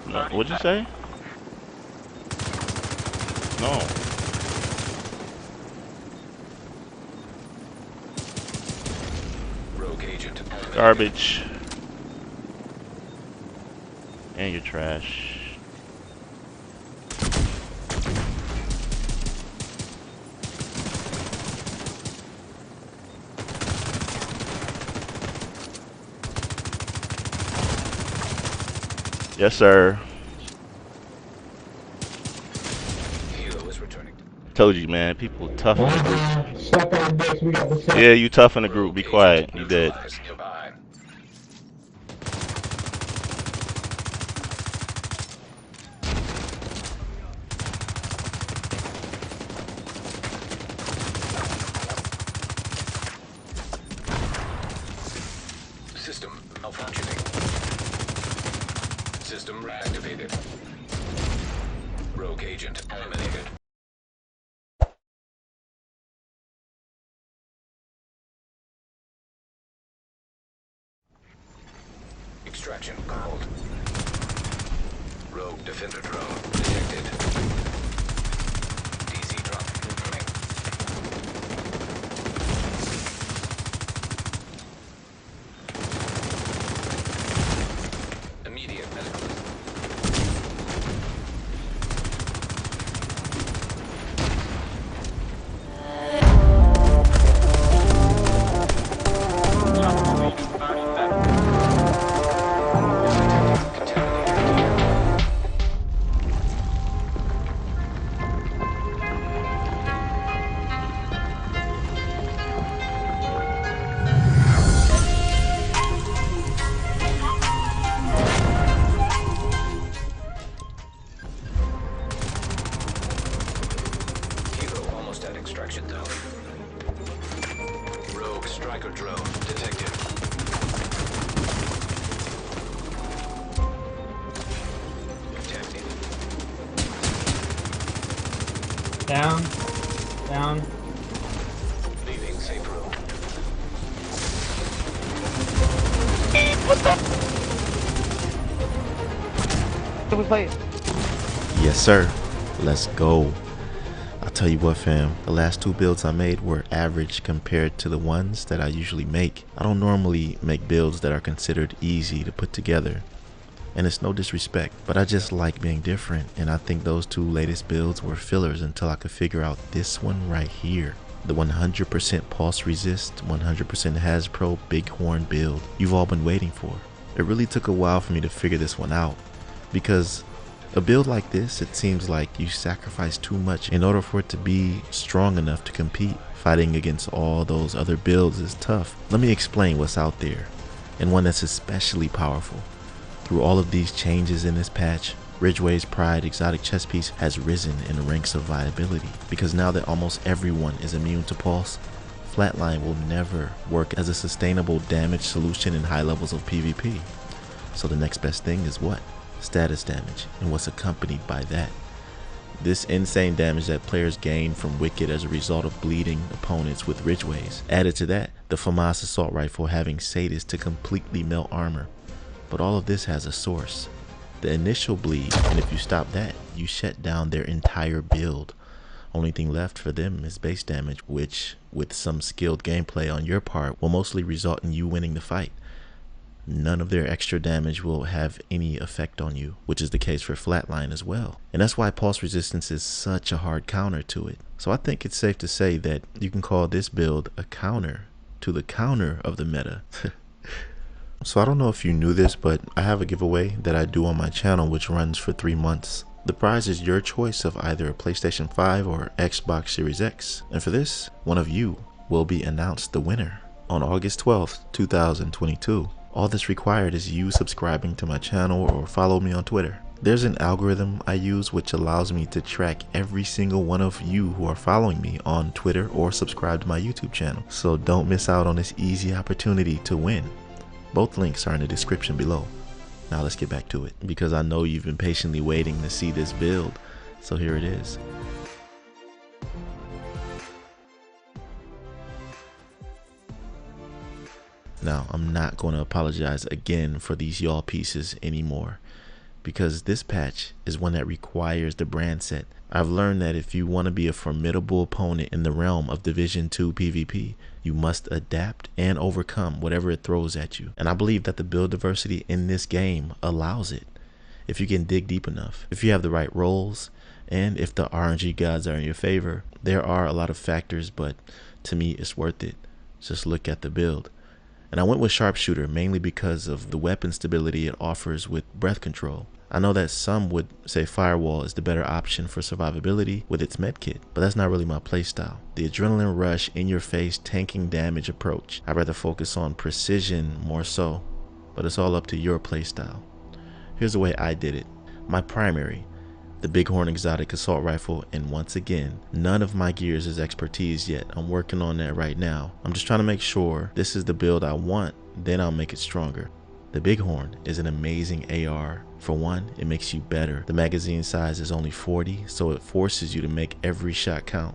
No, what'd you say? No. Rogue agent. Garbage. And you're trash. Yes, sir. Hilo is returning. Told you, man. People tough in the group. Yeah, you tough in the group. Be quiet. You dead. Goodbye. System malfunctioning. System reactivated. Rogue agent eliminated. Extraction called. Rogue defender drone detected. DC drop incoming. Immediate medical. Extraction zone. Rogue striker drone detected. Contaminated. Down. Down. Leaving safe room. Can we play it? Yes, sir. Let's go. I'll tell you what, fam, the last two builds I made were average compared to the ones that I usually make. I don't normally make builds that are considered easy to put together, and it's no disrespect, but I just like being different, and I think those two latest builds were fillers until I could figure out this one right here. The 100% pulse resist, 100% Hazpro Bighorn build you've all been waiting for. It really took a while for me to figure this one out, because a build like this, it seems like you sacrifice too much in order for it to be strong enough to compete. Fighting against all those other builds is tough. Let me explain what's out there, and one that's especially powerful. Through all of these changes in this patch, Ridgeway's Pride exotic chess piece has risen in the ranks of viability, because now that almost everyone is immune to pulse, Flatline will never work as a sustainable damage solution in high levels of PvP. So the next best thing is what? Status damage, and what's accompanied by that. This insane damage that players gain from Wicked as a result of bleeding opponents with Ridgeways. Added to that, the FAMAS assault rifle having Sadist to completely melt armor. But all of this has a source. The initial bleed, and if you stop that, you shut down their entire build. Only thing left for them is base damage, which, with some skilled gameplay on your part, will mostly result in you winning the fight. None of their extra damage will have any effect on you, which is the case for Flatline as well. And that's why pulse resistance is such a hard counter to it. So I think it's safe to say that you can call this build a counter to the counter of the meta. So I don't know if you knew this, but I have a giveaway that I do on my channel which runs for 3 months. The prize is your choice of either a PlayStation 5 or Xbox Series X. And for this, one of you will be announced the winner on August 12th, 2022. All that's required is you subscribing to my channel or follow me on Twitter. There's an algorithm I use which allows me to track every single one of you who are following me on Twitter or subscribe to my YouTube channel. So don't miss out on this easy opportunity to win. Both links are in the description below. Now let's get back to it, because I know you've been patiently waiting to see this build, so here it is. Now, I'm not going to apologize again for these y'all pieces anymore. because this patch is one that requires the brand set. I've learned that if you want to be a formidable opponent in the realm of Division 2 PvP, you must adapt and overcome whatever it throws at you. And I believe that the build diversity in this game allows it, if you can dig deep enough, if you have the right roles, and if the RNG gods are in your favor. There are a lot of factors, but to me it's worth it. Just look at the build. And I went with Sharpshooter mainly because of the weapon stability it offers with breath control. I know that some would say Firewall is the better option for survivability with its medkit, but that's not really my playstyle. The adrenaline rush, in your face, tanking damage approach, I'd rather focus on precision more so, but it's all up to your playstyle. Here's the way I did it. My primary, the Bighorn exotic assault rifle, and once again, none of my gears is expertise yet. I'm working on that right now. I'm just trying to make sure this is the build I want, then I'll make it stronger. The Bighorn is an amazing AR. For one, it makes you better. The magazine size is only 40, so it forces you to make every shot count,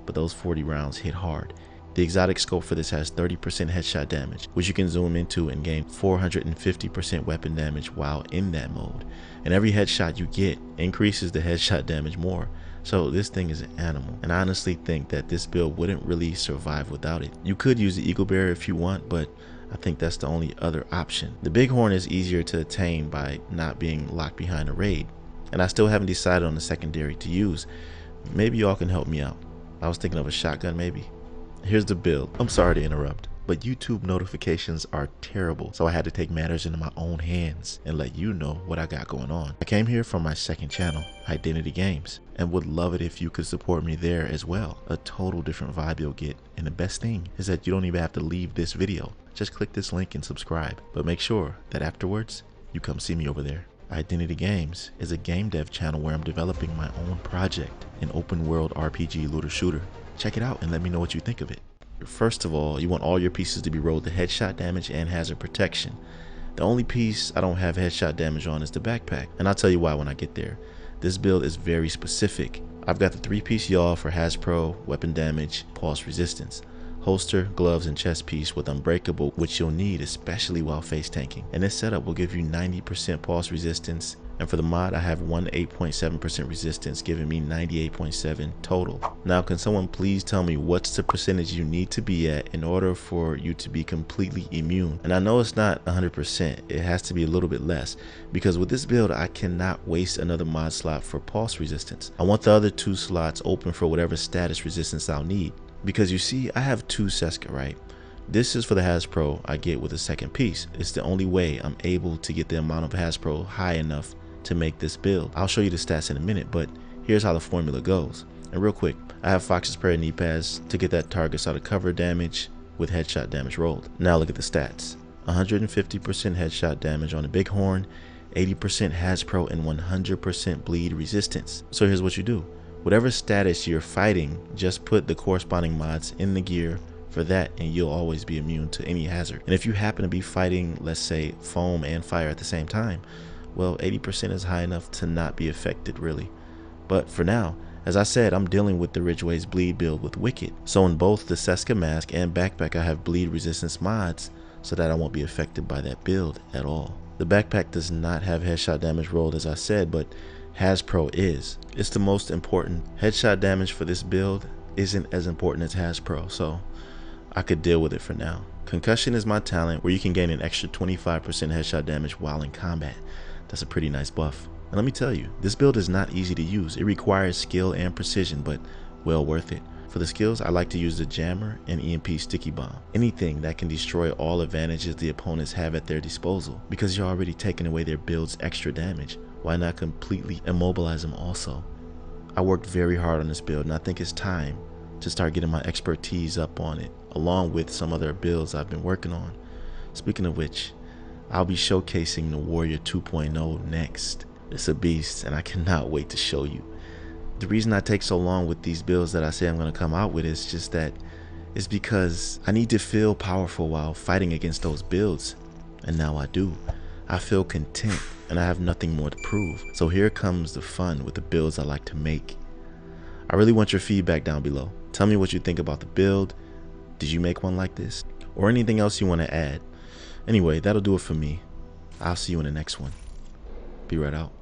but those 40 rounds hit hard. The exotic scope for this has 30% headshot damage, which you can zoom into and gain 450% weapon damage while in that mode. And every headshot you get increases the headshot damage more. So this thing is an animal, and I honestly think that this build wouldn't really survive without it. You could use the Eagle Bearer if you want, but I think that's the only other option. The Bighorn is easier to attain by not being locked behind a raid, and I still haven't decided on the secondary to use. Maybe y'all can help me out. I was thinking of a shotgun maybe. Here's the build. I'm sorry to interrupt, but YouTube notifications are terrible, so I had to take matters into my own hands and let you know what I got going on. I came here from my second channel, Identity Games, and would love it if you could support me there as well. A total different vibe you'll get, and the best thing is that you don't even have to leave this video. Just click this link and subscribe, but make sure that afterwards you come see me over there. Identity Games is a game dev channel where I'm developing my own project, an open world RPG looter shooter. Check it out and let me know what you think of it. First of all, you want all your pieces to be rolled to headshot damage and hazard protection. The only piece I don't have headshot damage on is the backpack, and I'll tell you why when I get there. This build is very specific. I've got the 3-piece yaw for Hazpro, weapon damage, pulse resistance, holster, gloves, and chest piece with unbreakable, which you'll need especially while face tanking. And this setup will give you 90% pulse resistance, and for the mod I have 8.7% resistance, giving me 98.7 total. Now can someone please tell me what's the percentage you need to be at in order for you to be completely immune? And I know it's not 100%, it has to be a little bit less, because with this build I cannot waste another mod slot for pulse resistance. I want the other 2 slots open for whatever status resistance I'll need, because you see I have 2 𝐤𝐵𝐵𝐵, right? This is for the Hazpro I get with a second piece. It's the only way I'm able to get the amount of Hazpro high enough to make this build. I'll show you the stats in a minute, but here's how the formula goes. And real quick, I have Fox's Prayer knee pads to get that targets out of cover damage with headshot damage rolled. Now look at the stats. 150% headshot damage on the Bighorn, 80% Hazpro, and 100% bleed resistance. So here's what you do. Whatever status you're fighting, just put the corresponding mods in the gear for that and you'll always be immune to any hazard. And if you happen to be fighting, let's say, foam and fire at the same time, well, 80% is high enough to not be affected really. But for now, as I said, I'm dealing with the Ridgeway's bleed build with Wicked. So in both the 𝐤𝐵𝐵𝐵 mask and backpack I have bleed resistance mods so that I won't be affected by that build at all. The backpack does not have headshot damage rolled as I said, but Hazpro is. It's the most important. Headshot damage for this build isn't as important as Hazpro, so I could deal with it for now. Concussion is my talent, where you can gain an extra 25% headshot damage while in combat. That's a pretty nice buff. And let me tell you, this build is not easy to use. It requires skill and precision, but well worth it. For the skills, I like to use the Jammer and EMP Sticky Bomb. Anything that can destroy all advantages the opponents have at their disposal, because you're already taking away their build's extra damage. Why not completely immobilize them also? I worked very hard on this build, and I think it's time to start getting my expertise up on it, along with some other builds I've been working on. Speaking of which, I'll be showcasing the Warrior 2.0 next. It's a beast, and I cannot wait to show you. The reason I take so long with these builds that I say I'm going to come out with is just that it's because I need to feel powerful while fighting against those builds, and now I do. I feel content, and I have nothing more to prove. So here comes the fun with the builds I like to make. I really want your feedback down below. Tell me what you think about the build. Did you make one like this? Or anything else you want to add? Anyway, that'll do it for me. I'll see you in the next one. Be right out.